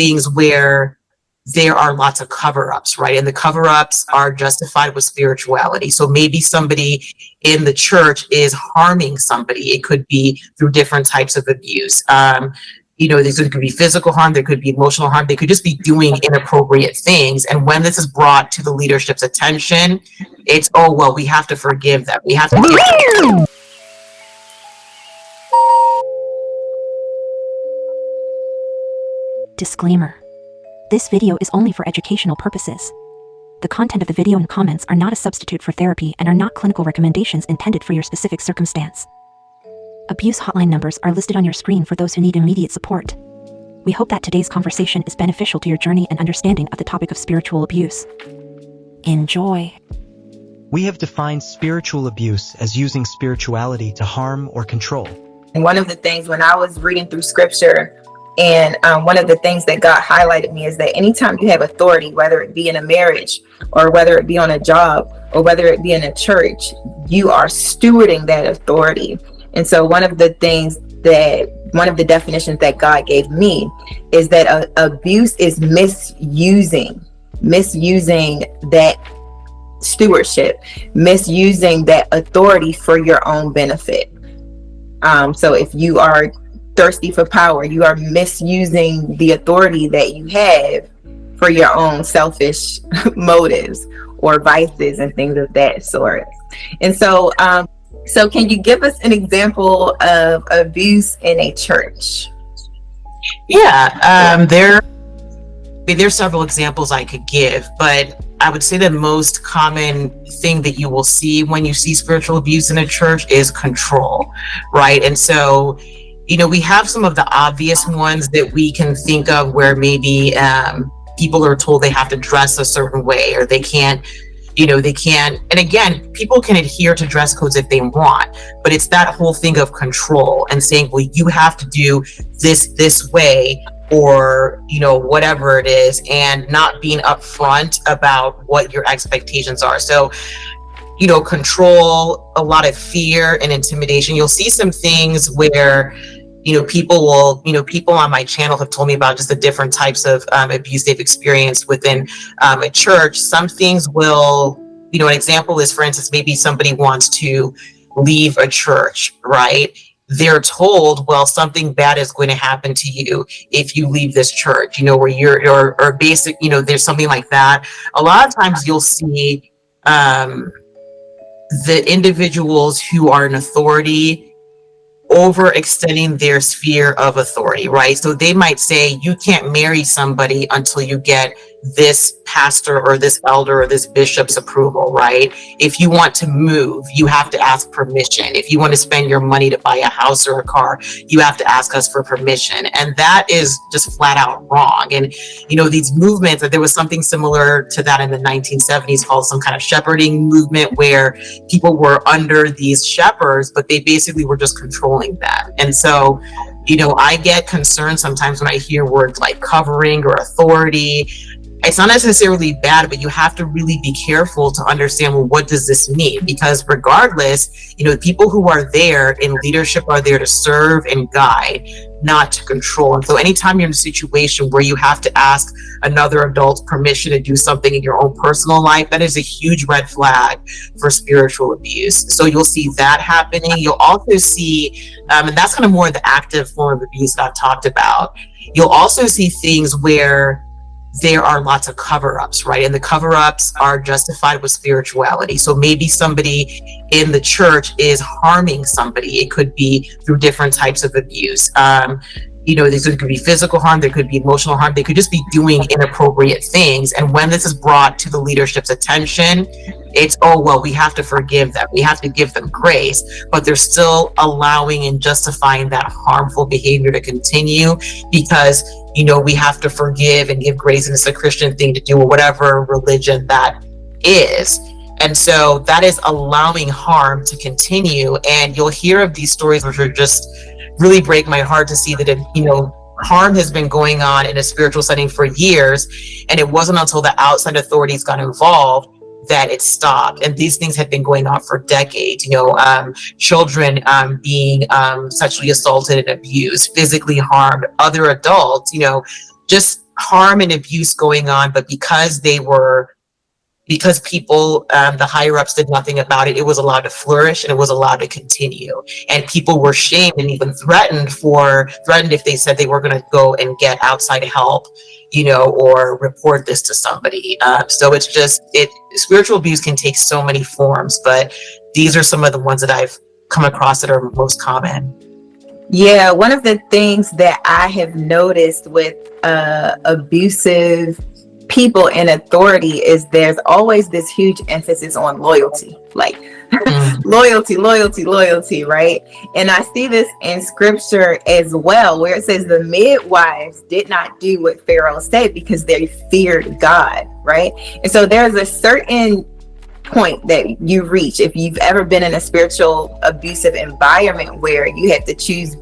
things where there are lots of cover-ups, right? And the cover-ups are justified with spirituality. So maybe somebody in the church is harming somebody. It could be through different types of abuse. There could be physical harm, there could be emotional harm, they could just be doing inappropriate things. And when this is brought to the leadership's attention, it's, oh, well, we have to forgive them. We have to give them. Disclaimer. This video is only for educational purposes. The content of the video and comments are not a substitute for therapy and are not clinical recommendations intended for your specific circumstance. Abuse hotline numbers are listed on your screen for those who need immediate support. We hope that today's conversation is beneficial to your journey and understanding of the topic of spiritual abuse. Enjoy. We have defined spiritual abuse as using spirituality to harm or control. And one of the things when I was reading through scripture, and one of the things that God highlighted me is that anytime you have authority, whether it be in a marriage or whether it be on a job or whether it be in a church, you are stewarding that authority. And so one of the definitions that God gave me is that abuse is misusing that stewardship, misusing that authority for your own benefit. So if you are thirsty for power, you are misusing the authority that you have for your own selfish motives or vices and things of that sort. And so can you give us an example of abuse in a church? Yeah, there's several examples I could give, but I would say the most common thing that you will see when you see spiritual abuse in a church is control, right? And so, we have some of the obvious ones that we can think of where maybe people are told they have to dress a certain way, or they can't. And again, people can adhere to dress codes if they want, but it's that whole thing of control and saying, well, you have to do this way, or, whatever it is, and not being upfront about what your expectations are. So, control, a lot of fear and intimidation. You'll see some things where, people on my channel have told me about just the different types of abuse they've experienced within a church. Some things will, an example is, for instance, maybe somebody wants to leave a church, right? They're told, well, something bad is going to happen to you if you leave this church, where you're, or basic, there's something like that. A lot of times you'll see the individuals who are in authority overextending their sphere of authority, right? So they might say, you can't marry somebody until you get this pastor or this elder or this bishop's approval, right? If you want to move, you have to ask permission. If you want to spend your money to buy a house or a car, you have to ask us for permission. And that is just flat out wrong. And, these movements, there was something similar to that in the 1970s called some kind of shepherding movement, where people were under these shepherds, but they basically were just controlling them. And so, I get concerned sometimes when I hear words like covering or authority. It's not necessarily bad, but you have to really be careful to understand, well, what does this mean? Because regardless, people who are there in leadership are there to serve and guide, not to control. And so anytime you're in a situation where you have to ask another adult's permission to do something in your own personal life, that is a huge red flag for spiritual abuse. So you'll see that happening. You'll also see, and that's kind of more the active form of abuse that I've talked about. You'll also see things where there are lots of cover-ups, right? And the cover-ups are justified with spirituality. So maybe somebody in the church is harming somebody. It could be through different types of abuse. There could be physical harm, there could be emotional harm, they could just be doing inappropriate things. And when this is brought to the leadership's attention, it's, oh, well, we have to forgive them. We have to give them grace, but they're still allowing and justifying that harmful behavior to continue because, we have to forgive and give grace, and it's a Christian thing to do, or whatever religion that is. And so that is allowing harm to continue. And you'll hear of these stories which are just really break my heart to see that, harm has been going on in a spiritual setting for years. And it wasn't until the outside authorities got involved that it stopped. And these things had been going on for decades, children being sexually assaulted and abused, physically harmed, other adults, just harm and abuse going on, but because people, the higher ups did nothing about it, it was allowed to flourish and it was allowed to continue. And people were shamed and even threatened if they said they were going to go and get outside help, or report this to somebody. So it's just, spiritual abuse can take so many forms, but these are some of the ones that I've come across that are most common. Yeah, one of the things that I have noticed with abusive people in authority is there's always this huge emphasis on loyalty, like loyalty, right? And I see this in scripture as well, where it says the midwives did not do what Pharaoh said because they feared God, right? And so there's a certain point that you reach if you've ever been in a spiritual abusive environment where you have to choose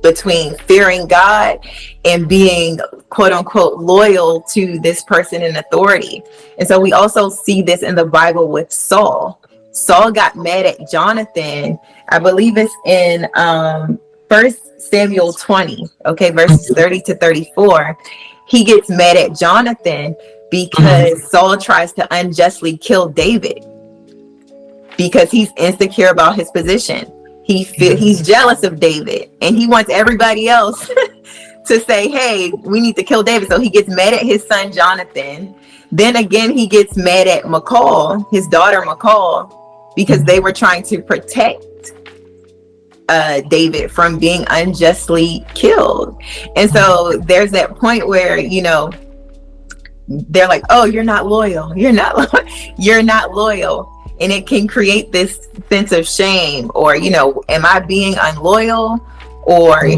between fearing God and being quote unquote loyal to this person in authority. And so we also see this in the Bible with Saul. Saul got mad at Jonathan. I believe it's in 1 Samuel 20, verses 30 to 34. He gets mad at Jonathan because Saul tries to unjustly kill David because he's insecure about his position. He's jealous of David and he wants everybody else to say, hey, we need to kill David. So he gets mad at his son, Jonathan. Then again, he gets mad at his daughter, Michal, because they were trying to protect David from being unjustly killed. And so there's that point where, they're like, oh, you're not loyal. You're not loyal. And it can create this sense of shame or, am I being unloyal or,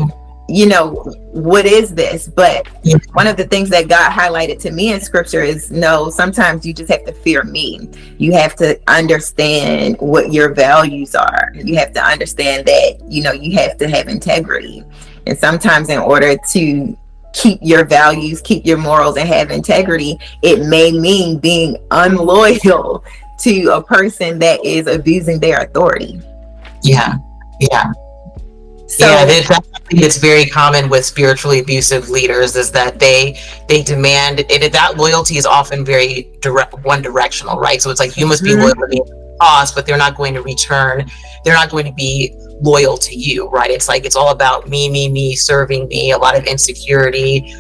what is this? But one of the things that God highlighted to me in scripture is, no, sometimes you just have to fear me. You have to understand what your values are. You have to understand that, you have to have integrity. And sometimes in order to keep your values, keep your morals and have integrity, it may mean being unloyal to a person that is abusing their authority. Yeah. So it's very common with spiritually abusive leaders is that they demand it. That loyalty is often very one directional, right? So it's like you must be loyal to me, boss, but they're not going to return. They're not going to be loyal to you, right? It's like it's all about me, serving me. A lot of insecurity,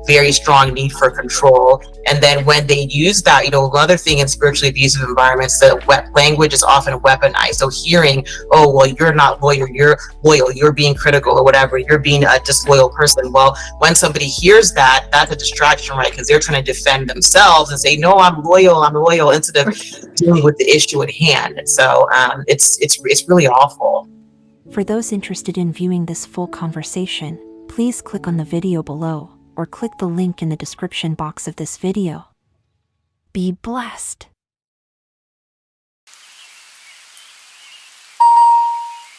very strong need for control. And then when they use that, another thing in spiritually abusive environments, the language is often weaponized. So hearing, oh, well, you're not loyal, you're being critical or whatever, you're being a disloyal person. Well, when somebody hears that, that's a distraction, right? Because they're trying to defend themselves and say, no, I'm loyal, instead of dealing with the issue at hand. So it's really awful. For those interested in viewing this full conversation, please click on the video below or click the link in the description box of this video. Be blessed.